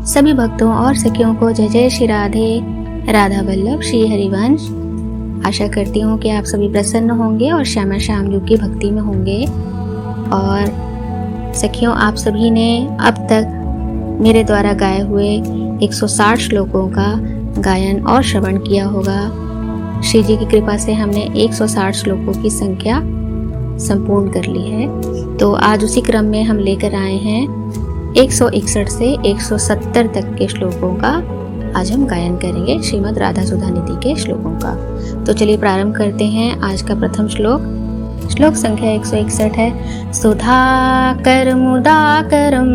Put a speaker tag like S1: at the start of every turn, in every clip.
S1: सभी भक्तों और सखियों को जय जय श्री राधे, राधा वल्लभ श्री हरिवंश। आशा करती हूँ कि आप सभी प्रसन्न होंगे और श्यामा श्याम जी की भक्ति में होंगे। और सखियों, आप सभी ने अब तक मेरे द्वारा गाए हुए 160 श्लोकों का गायन और श्रवण किया होगा। श्री जी की कृपा से हमने 160 श्लोकों की संख्या संपूर्ण कर ली है। तो आज उसी क्रम में हम लेकर आए हैं 161 से 170 तक के श्लोकों का आज हम गायन करेंगे, श्रीमद् राधा सुधा निधि के श्लोकों का। तो चलिए प्रारंभ करते हैं आज का प्रथम श्लोक। श्लोक संख्या 161 है। सुधाकर मुदाकरम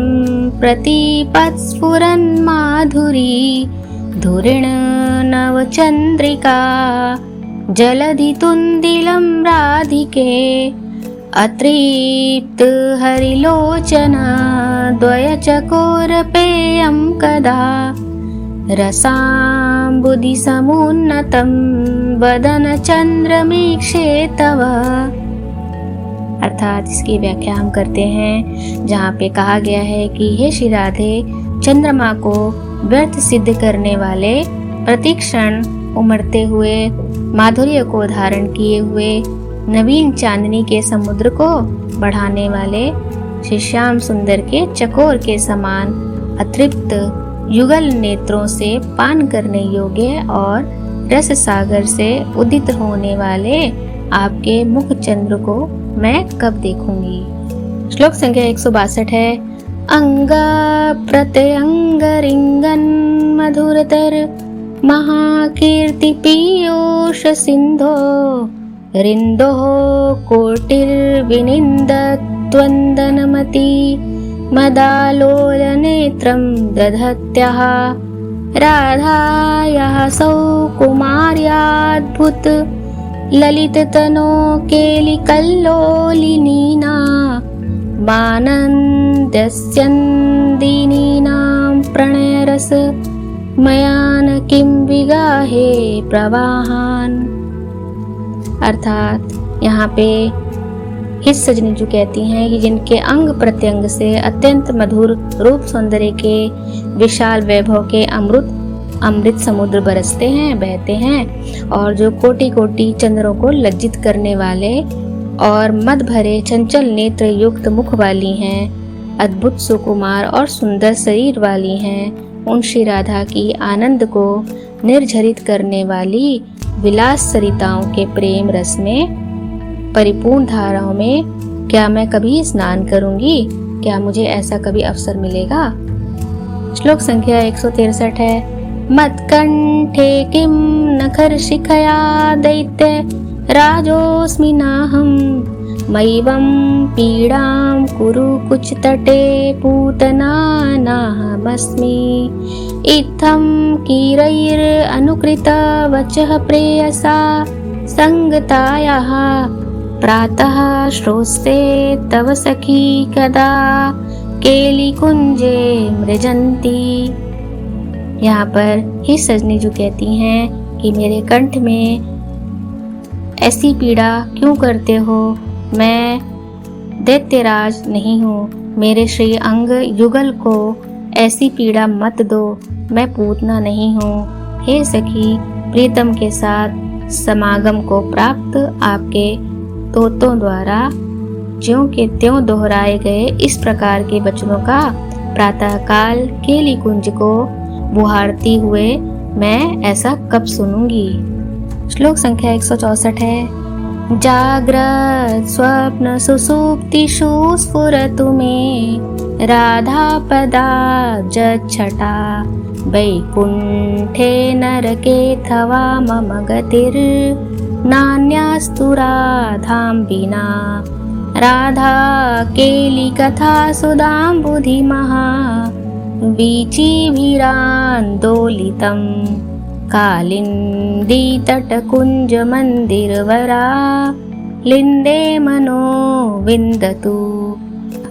S1: प्रतिपत्स्फुरन् माधुरी धुरिण नवचंद्रिका जलधि तुंदिलं राधिके अतृप्त हरिलोचना द्वयचकोरपेयं कदा रसाम्बुधि समुन्नतं वदन चंद्रमीक्षे तव। अर्थात इसकी व्याख्या हम करते हैं, जहाँ पे कहा गया है कि हे श्री राधे, चंद्रमा को व्यर्थ सिद्ध करने वाले, प्रतिक्षण उमड़ते हुए, माधुर्य को धारण किए हुए, नवीन चांदनी के समुद्र को बढ़ाने वाले श्री श्याम सुंदर के चकोर के समान अतृप्त युगल नेत्रों से पान करने योग्य और रस सागर से उदित होने वाले आपके मुख चंद्र को मैं कब देखूंगी। श्लोक संख्या 162 है। अंग प्रत्यंग रिंगन मधुरतर महाकीर्ति पीयूष सिंधो रिंदो कोटिर्विनिंद त्वंदनमति मदालोल नेत्रं दधत्याः राधायाः सौकुमार्याद्भुत ललिततनो केलिकल्लोलिनीना मानन्दस्यन्दिनीनां प्रणयरस मयान किं विगाहे प्रवाहान। अर्थात यहाँ पे हित सजनी जो कहती हैं कि जिनके अंग प्रत्यंग से अत्यंत मधुर रूप सौंदर्य के विशाल वैभव के अमृत समुद्र बरसते हैं, बहते हैं, और जो कोटि कोटि चंद्रों को लज्जित करने वाले और मद भरे चंचल नेत्र युक्त मुख वाली हैं, अद्भुत सुकुमार और सुंदर शरीर वाली हैं, उन श्री राधा की आनंद को निर्झरित करने वाली विलास सरिताओं के प्रेम रस में परिपूर्ण धाराओं में क्या मैं कभी स्नान करूंगी? क्या मुझे ऐसा कभी अवसर मिलेगा? श्लोक संख्या 163 है। मत्कंठे किम नखर शिखया दैत्य राजोस्मि नाहं मैवं पीड़ां कुरु कुच तटे पूतना नाहमस्मि इत्थं कीरैर अनुकृत वचः प्रेयसा संगतायाः प्रातः श्रोस्ते तव सखी कदा केली कुंजे मृजंती। यहाँ पर ही सजनी जो कहती हैं कि मेरे कंठ में ऐसी पीड़ा क्यों करते हो? मैं दैत्यराज नहीं हूँ, मेरे श्री अंग युगल को ऐसी पीड़ा मत दो, मैं पूतना नहीं हूँ। हे सखी, प्रीतम के साथ समागम को प्राप्त आपके तोतों द्वारा ज्यों के त्यों दोहराए गए इस प्रकार के वचनों का प्रातःकाल केली कुंज को बुहारती हुए मैं ऐसा कब सुनूंगी। श्लोक संख्या 164 है। जाग्रत स्वप्न सुसुप्तिषु स्फुरतु मे राधा पदा जच्छटा वैकुंठे नरकेऽथवा मम गतिर् नान्यास्तु राधां विना राधा केली कथा सुधाम्बुधि महा वीचिभिरान्दोलितं कालिन्दी तटकुंज मंदिरवरा लिंदे मनो विंदतु।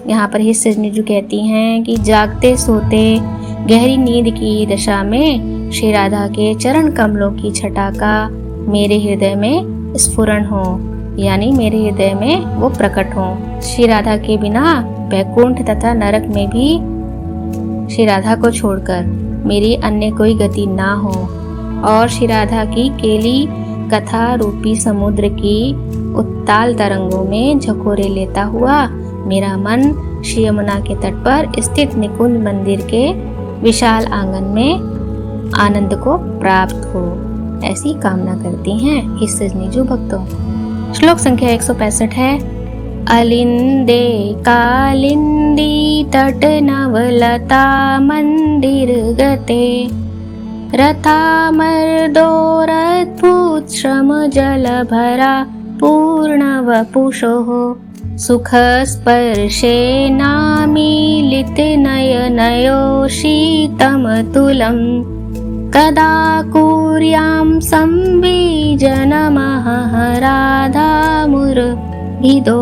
S1: यहाँ पर ही सजनी जो कहती हैं कि जागते सोते गहरी नींद की दशा में श्री राधा के चरण कमलों की छटा का मेरे हृदय में स्फुरण हो, यानी मेरे हृदय में वो प्रकट हो। श्री राधा के बिना वैकुंठ तथा नरक में भी श्री राधा को छोड़कर मेरी अन्य कोई गति ना हो और श्री राधा की केली कथा रूपी समुद्र की उत्ताल तरंगों में झकोरे लेता हुआ मेरा मन श्री यमुना के तट पर स्थित निकुंज मंदिर के विशाल आंगन में आनंद को प्राप्त हो, ऐसी कामना करती हैं हे सजनीजू भक्तों। श्लोक संख्या 165 है। अलिंदे कालिंदी तट नवलता मंदिर गते रथा मर्दोरद्भुत श्रम जल भरा पूर्ण वपुषो सुख स्पर्शे नामीलित नयनयो शीतमतुलं कदा कुर्यां संबीजनमः राधामुरभिदो।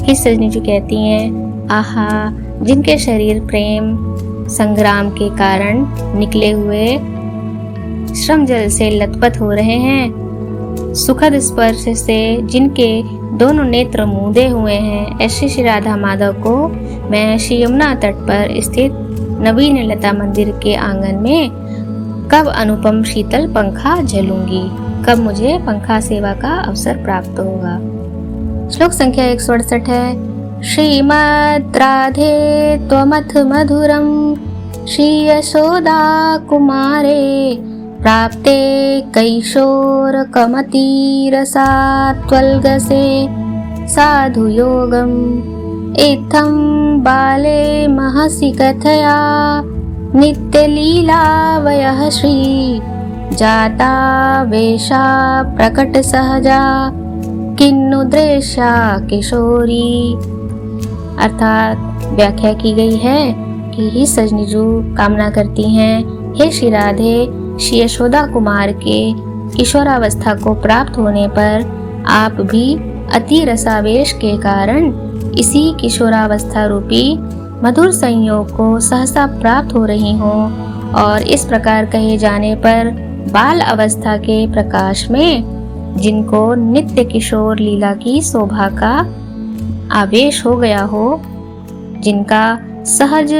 S1: हे सजनी जी कहती हैं, आहा, जिनके शरीर प्रेम संग्राम के कारण निकले हुए श्रम जल से लथपथ हो रहे हैं, सुखद स्पर्श से जिनके दोनों नेत्र मूंदे हुए हैं, ऐसे श्री राधा माधव को मैं श्री यमुना तट पर स्थित नवीन लता मंदिर के आंगन में कब अनुपम शीतल पंखा झलूंगी, कब मुझे पंखा सेवा का अवसर प्राप्त होगा। श्लोक संख्या 168 है। श्रीमद् राधे त्वमथ मधुरम श्री यशोदा कुमारे प्राप्ते कैशोर कमतिरसात्वल्गसे साधु योगम इत्थं बाले महसि कथया नित्यलीलावयः श्री जाता वेशा प्रकट सहजा किन्नु दृश्या किशोरी। अर्थात व्याख्या की गई है कि ही सजनीजू कामना करती हैं, हे श्री राधे, श्री यशोदा कुमार के किशोरावस्था को प्राप्त होने पर आप भी अति रसावेश के कारण इसी किशोरावस्था रूपी मधुर संयोग को सहसा प्राप्त हो रही हो और इस प्रकार कहे जाने पर बाल अवस्था के प्रकाश में जिनको नित्य किशोर लीला की शोभा का आवेश हो गया हो, जिनका सहज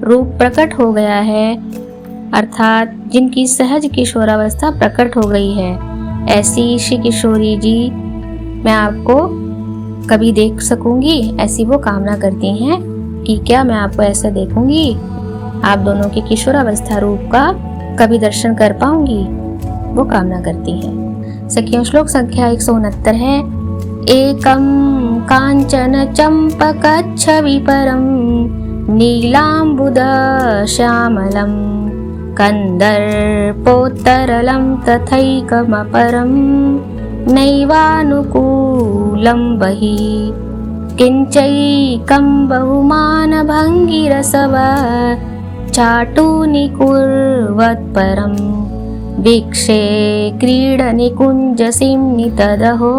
S1: रूप प्रकट हो गया है, अर्थात जिनकी सहज किशोरावस्था प्रकट हो गई है, ऐसी श्री किशोरी जी मैं आपको कभी देख सकूंगी, ऐसी वो कामना करती हैं कि क्या मैं आपको ऐसा देखूंगी, आप दोनों के किशोरावस्था रूप का कभी दर्शन कर पाऊंगी, वो कामना करती हैं। सखियों, श्लोक संख्या 169 है। एकम कांचन चंपकच्छवि परम नीलांबुद श्यामलम कंदर्पोत्तरलं तथैकमपरं नैवानुकूलं बहि किंचैकं बहुमानभङ्गिरसव चाटुनिकुर्वत्परं वीक्षे क्रीडनिकुञ्जसिंनि तदहो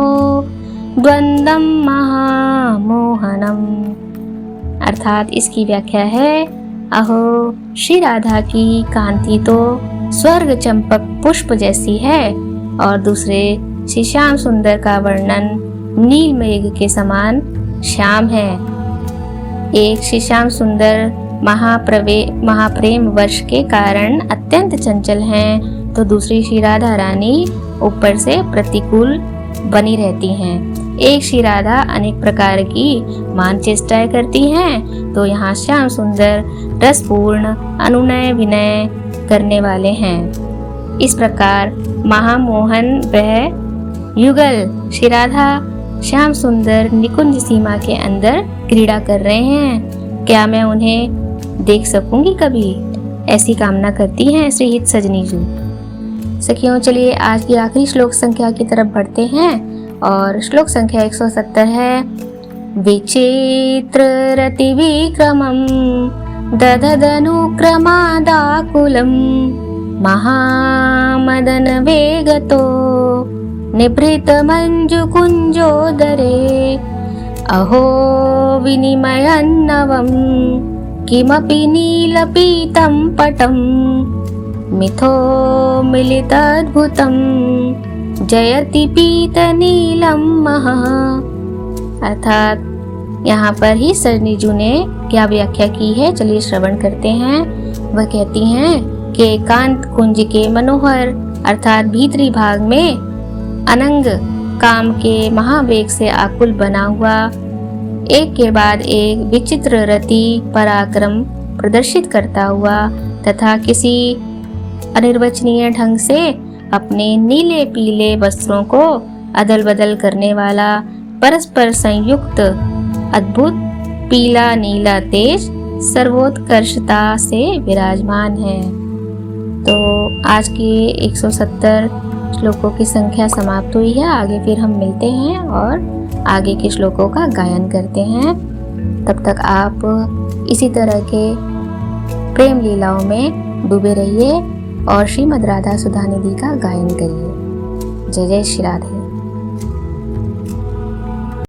S1: द्वन्द्वं महामोहनम्। अर्थात इसकी व्याख्या है, अहो, श्री राधा की कांति तो स्वर्ग चंपक पुष्प जैसी है और दूसरे श्री श्याम सुंदर का वर्णन नील मेघ के समान श्याम है। एक श्री श्याम सुंदर महाप्रेम वर्ष के कारण अत्यंत चंचल हैं, तो दूसरी श्री राधा रानी ऊपर से प्रतिकूल बनी रहती हैं। एक श्री राधा अनेक प्रकार की मान चेष्टाएं करती हैं, तो यहाँ श्याम सुंदर रसपूर्ण अनुनय विनय करने वाले हैं। इस प्रकार महामोहन वह युगल श्री राधा श्याम सुंदर निकुंज सीमा के अंदर क्रीड़ा कर रहे हैं, क्या मैं उन्हें देख सकूंगी कभी, ऐसी कामना करती हैं श्री हित सजनीजू। सखियों, चलिए आज की आखिरी श्लोक संख्या की तरफ बढ़ते हैं और श्लोक संख्या 170 है। विचित्र रति विक्रमं दधदनुक्रमादाकुलं महामदन वेगतो निभृत मंजुकुंजोदरे अहो विनिमयन्नवं किमपि नीलपीतं पटं मिथो मिलिताद्भुतं जयति पीत नीलम महा। अर्थात यहाँ पर ही सजनीजू ने क्या व्याख्या की है, चलिए श्रवण करते हैं। वह कहती हैं कि एकांत कुंज के मनोहर अर्थात भीतरी भाग में अनंग काम के महावेग से आकुल बना हुआ, एक के बाद एक विचित्र रति पराक्रम प्रदर्शित करता हुआ तथा किसी अनिर्वचनीय ढंग से अपने नीले पीले वस्त्रों को अदल बदल करने वाला परस्पर संयुक्त अद्भुत पीला नीला तेज सर्वोत्कर्षता से विराजमान है। तो आज के 170 श्लोकों की संख्या समाप्त हुई है। आगे फिर हम मिलते हैं और आगे के श्लोकों का गायन करते हैं। तब तक आप इसी तरह के प्रेम लीलाओं में डूबे रहिए और श्रीमद् राधा सुधा निधि का गायन करिए। जय जय श्री राधे।